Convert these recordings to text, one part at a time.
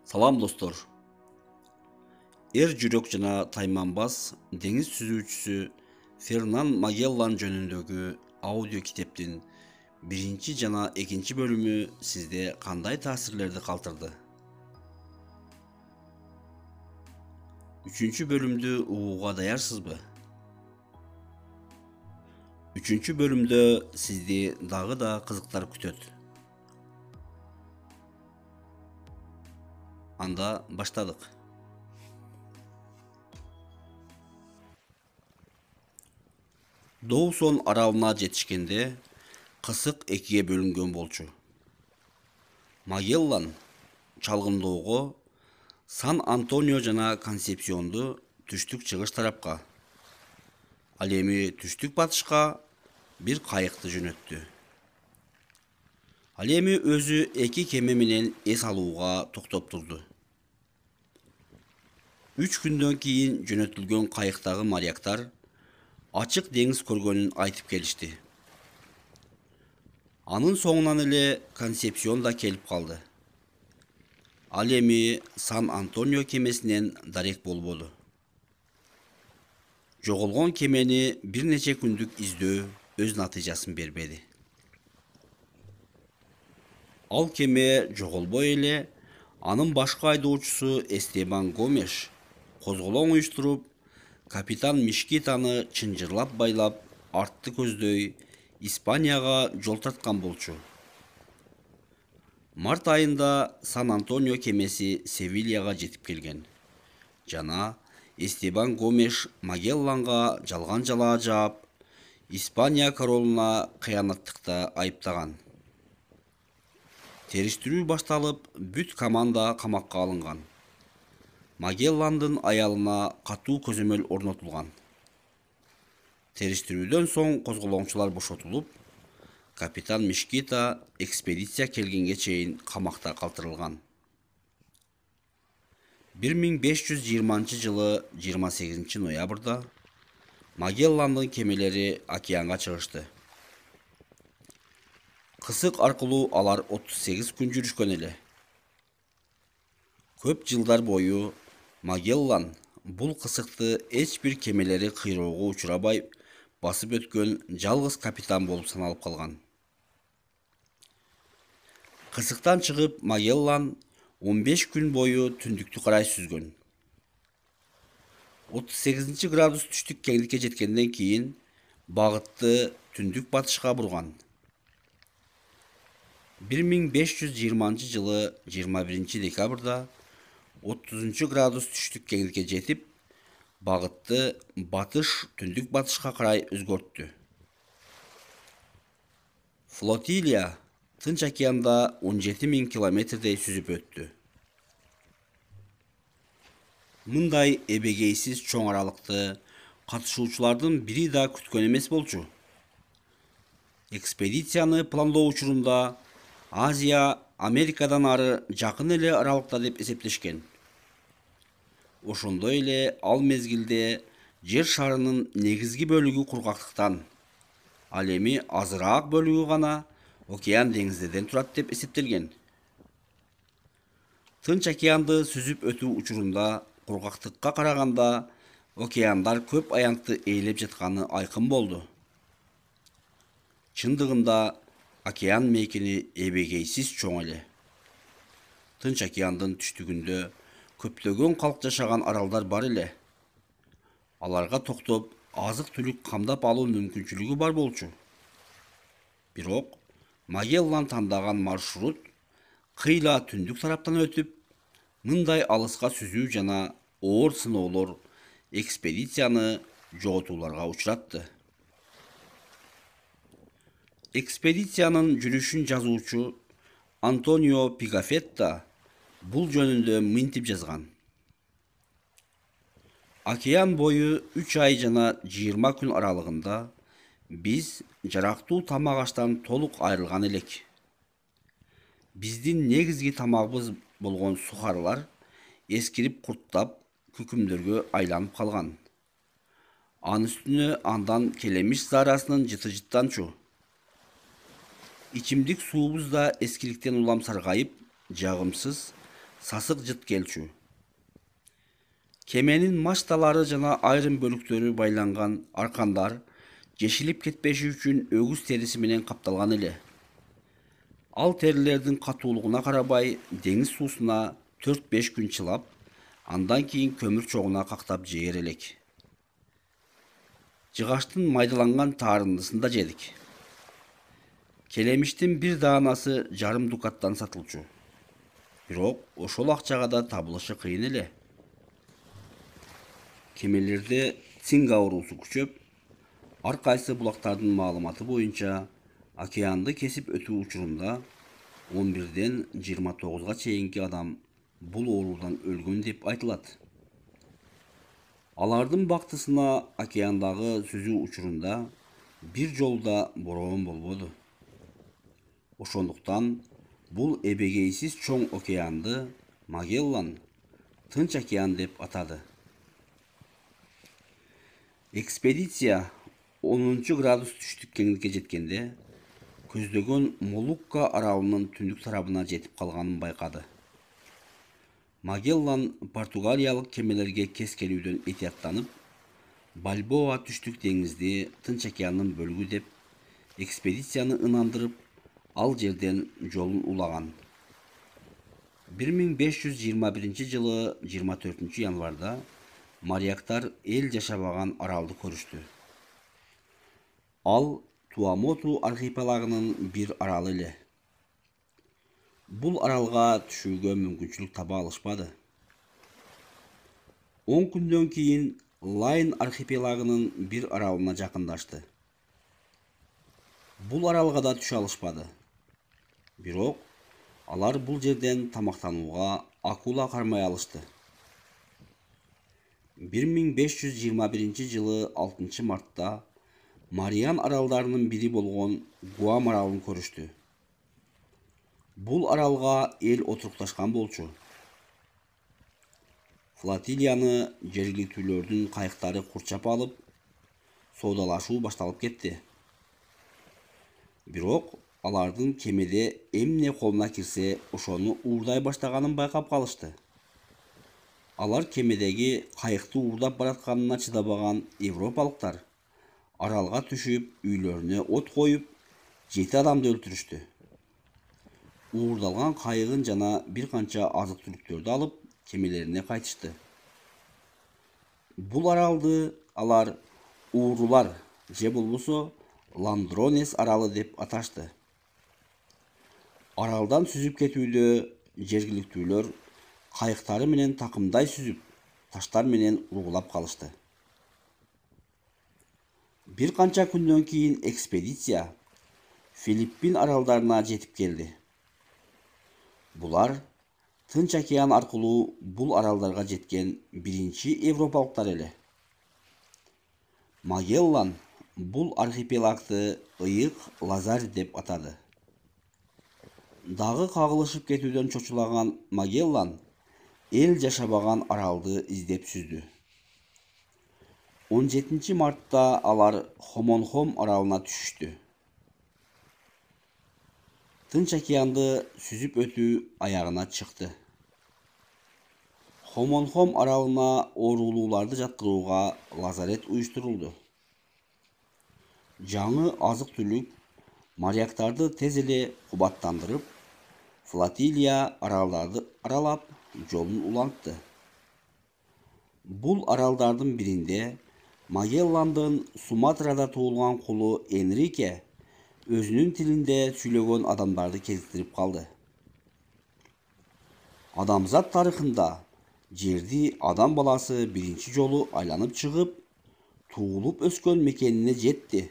Салам достор. Эр жүрөк жана тайманбас деңиз түзүүчүсү Фернан Магеллан жөнүндөгү аудио китептин биринчи жана экинчи бөлүмү сизде кандай таасирлерди калтырды? Үчүнчү бөлүмдү угууга даярсызбы? Үчүнчү бөлүмдө сизди дагы да кызыктар күтөт. Анда баштадык. Доусон аралына жетишкенде кысык экиге бөлүнгөн болчу. Магеллан чалгындоого Сан-Антонио жана Консепсионду түштүк-чыгыш тарапка, ал эми түштүк-батышка бир кайыкты жөнөттү. Ал эми өзү эки кеме менен эс алууга токтоп турду. 3 күндөн кийин жөнөтүлгөн кайыктагы моряктар ачык деңиз көргөнүн айтып келишти. Анын соңунан эле Консепсион да келип калды. Ал эми Сан-Антонио кемесинен дарек болбоду. Жоголгон кемени бир нече күндүк издөө өз натыйжасын бербеди. Ал кеме жоголбой эле анын башкы айдоочусу Эстебан Гомеш козголоң уюштуруп, капитан Мишкитаны чынжырлап байлап, артты көздөй Испанияга жол тарткан болчу. Март айында Сан-Антонио кемеси Севильяга жетип келген. Жана Эстебан Гомеш Магелланга жалган жалаа жаап, Испания королуна кыянаттыкта айыптаган. Териштирүү башталып, бүт команда камакка алынган. Магелландын аялына катуу көзөмөл орнотулган. Териштирүүдөн соң козголоңчулар бошотулуп, капитан Мишкита экспедиция келгенге чейин камакта калтырылган. 1520 жылы 28 ноябрда Магелландын кемелери океанга чыгышты. Кысык аркылуу алар 38 күн жүрүшкөн эле. Көп жылдар бою Магеллан бул кысыкты эч бир кемелери кыйроого учурабай басып өткөн жалгыз капитан болуп саналып калган. Кысыктан чыгып Магеллан 15 күн бою түндүктү карай сүзгөн. 38 градус түштүк кеңдикке жеткенден кийин багытты түндүк батышка бурган. 1520 жылы 21 декабрда 30 градус түштүк кеңдикке жетип, багытты батыш түндүк батышка карай өзгөрттү. Флотилия Тынч океанда 17 000 километрдей сүзүп өттү. Мындай эбегейсиз чоң аралыкты катышуучулардын бири да күткөн эмес болчу. Экспедицияны пландоо учурунда Азия Америкадан ары жакын эле аралыкта деп эсептешкен. Ошондой эле ал мезгилде жер шарынын негизги бөлүгү кургактыктан, ал эми азыраак бөлүгү гана океан деңиздерден турат деп эсептелген. Тынч океанды сүзүп өтүү учурунда кургактыкка караганда океандар көп аянтты ээлеп жатканы айкын болду. Чындыгында океан мейкини эбегейсиз чоң эле. Тынч океандын түштүгүндө көптөгөн калк жашаган аралдар бар эле. Аларга токтоп, азык-түлүк камдап алуу мүмкүнчүлүгү бар болчу. Бирок Магеллан тандаган маршрут кыйла түндүк тараптан өтүп, мындай алыска сүзүү жана оор сыноолор экспедицияны жоготууларга учуратты. Экспедициянын жүрүшүн жазуучу Антонио Пигафетта бул жөнүндө мынтип жазган. Океан бою 3 ай жана 20 күн аралыгында биз жарактуу тамак аштан толук айрылган элек. Биздин негизги тамагыбыз болгон сухарылар эскирип курттап, күкүмдөргө айланып калган. Анын үстүнө андан келемиш заарасынын жыты-жыттанчу. Ичимдик суубуз да эскиликтен улам саргайып, жагымсыз, сасык жыт келчү. Кеменин мачталары жана айрым бөлүктөрү байланган аркандар жешилип кетпеши үчүн өгүз терisi менен капталган эле. Ал терилердин катуулугуна карабай деңиз суусуна 4-5 күн чылап, андан кийин көмүр чогуна кактап жээр элек. Жыгаштын майдаланган таарындысын да жедик. Келемиштин бир даанасы жарым дукаттан сатылчу. Бирок ошол акчага да табылышы кыйын эле. Кемелерде цинк оорусу күчөп, ар кайсы булактардын маалыматы боюнча океанды кесип өтүү учурунда 11-ден 29-га чейинки адам бул оорудан өлгөн деп айтылат. Алардын бактысына океандагы сүзүү учурунда бир жолда бороон болбоду. Ошондуктан бул эбегейсиз чоң океанды Магеллан Тынч океан деп атады. Экспедиция 10 градус түштүк кеңдикке жеткенде көздөгөн Молукка аралынын түндүк тарабына жетип калганын байкады. Магеллан португалиялык кемелерге кес келүүдөн этияттанып, Бальбоа түштүк деңизди Тынч океандын бөлүгү деп экспедицияны ынандырып, ал жерден жолун улаган. 1521 жылы 24 январда моряктар эл жашабаган аралды көрүштү. Ал Туамоту архипелагынын бир аралы эле. Бул аралга түшүүгө мүмкүнчүлүк таба алышпады. 10 күндөн кийин Лайн архипелагынын бир аралына жакындашты. Бул аралга да түшө алышпады. Бирок алар бул жерден тамактанууга акула кармай алышты. 1521 жылы 6 мартта Мариан аралдарынын бири болгон Гуам аралын көрүштү. Бул аралга эл отурукташкан болчу. Флотилияны жергиликтүүлөрдүн кайыктары курчап алып, соодалашуу башталып кетти. Бирок алардын кемеде эмне колуна кирсе, ошону уурдай баштаганын байкап калышты. Алар кемедеги кайыкты уурдап баратканына чыдабаган европалыктар аралга түшүп, үйлөрүнө от коюп, 7 адамды өлтүрүштү. Уурдалган кайыгын жана бир канча азык-түлүктөрдү алып, кемелерине кайтышты. Бул аралды алар уурулар же болбосо Ландронес аралы деп аташты. Аралдан сүзүп кетүүдө жергиликтүүлөр кайыктары менен такымдай сүзүп, таштар менен ургулап калышты. Бир канча күндөн кийин экспедиция Филиппин аралдарына жетип келди. Булар Тынч океан аркылуу бул аралдарга жеткен биринчи европалыктар эле. Магеллан бул архипелагды ыйык Лазарь деп атады. Дагы кагылышып кетүүдөн чочулаган Магеллан эл жашабаган аралды издеп сүздү. 17 мартта алар Хомонхом аралына түшүштү. Тынч океанды сүзүп өтүү аягына чыкты. Хомонхом аралына оорулууларды жаткырууга лазарет уюштурулду. Жаңы азык-түлүк моряктарды тез эле кубаттандырып, флотилия аралдарды аралап, жолун улантты. Бул аралдардын биринде Магелландын Суматрада туулган кулу Энрике өзүнүн тилинде сүйлөгөн адамдарды кезиктирип калды. Адамзат тарыхында жерди адам баласы биринчи жолу айланып чыгып, туулуп өскөн мекенине жетти.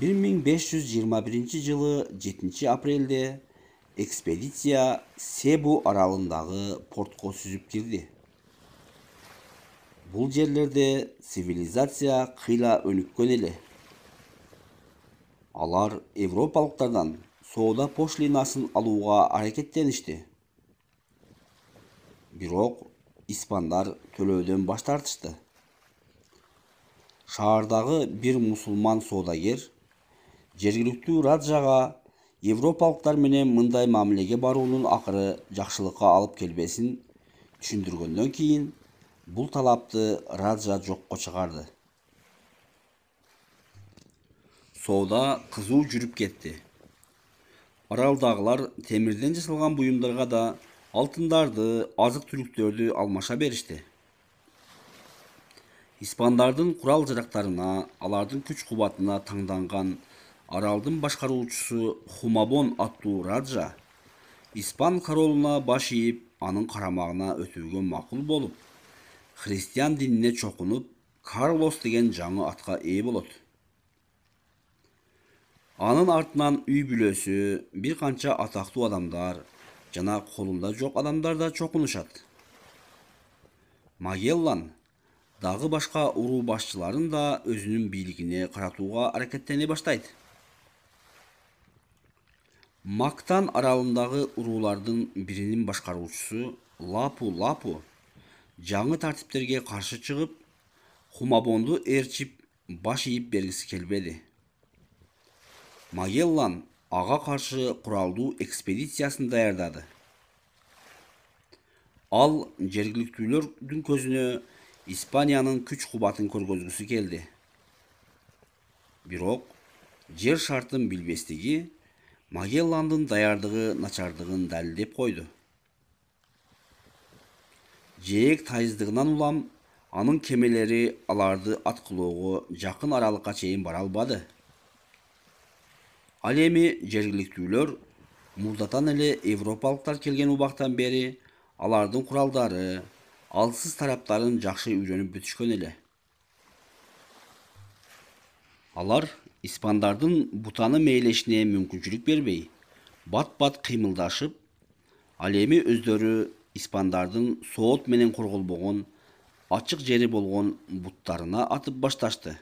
1521 жылы 7 апрелде экспедиция Себу аралындагы портко сүзүп кирди. Бул жерлерде цивилизация кыйла өнүккөн эле. Алар европалыктардан соода пошлинасын алууга аракеттеништи. Бирок испандар төлөөдөн баш тартышты. Шаардагы бир мусулман соодагер жергиликтүү раджага Европалыктар менен мындай мамилеге баруунун акыры жакшылыкка алып келбесин түшүндүргөндөн кийин бул талапты Раджа жокко чыгарды. Соода кызуу жүрүп кетти. Аралдагылар темирден жасалган буюмдарга да алтындарды, азык-түлүктөрдү алмаша беришти. Испандардын курал-жарактарына, алардын күч-кубатына таңданган аралдын башкаруучусу Хумабон аттуу Раджа испан королуна баш ийип, анын карамагына өтүүгө макул болуп, христиан динине чокунуп, Карлос деген жаңы атка ээ болот. Анын артынан үй бүлөсү, бир канча атактуу адамдар жана колунда жок адамдар да чокунушат. Магеллан дагы башка уруу башчыларын да өзүнүн бийлигине каратууга аракеттене баштайт. Мактан аралындагы уруулардын биринин башкаруучусу Лапу-Лапу жаңы тартиптерге каршы чыгып, Хумабонду ээрчип, баш ийип бергиси келбеди. Магеллан ага каршы куралдуу экспедициясын даярдады. Ал жергиликтүүлөрдүн көзүнө Испаниянын күч-кубатын көргөзгүсү келди. Бирок жер шартын билбестиги Магелландын даярдыгы начардыгын далилдеп койду. Жээк тайыздыгынан улам анын кемелери аларды аткылоого жакын аралыкка чейин бара албады. Ал эми жергиликтүүлөр мурдатан эле европалыктар келген убактан бери алардын куралдары, алсыз тараптарын жакшы үйрөнүп бүтүшкөн эле. Алар испандардын бутаны мээлешине мүмкүнчүлүк бербей, бат-бат кыймылдашып, ал эми өздөрү испандардын соот менен корголбогон ачык жери болгон буттарына атып башташты.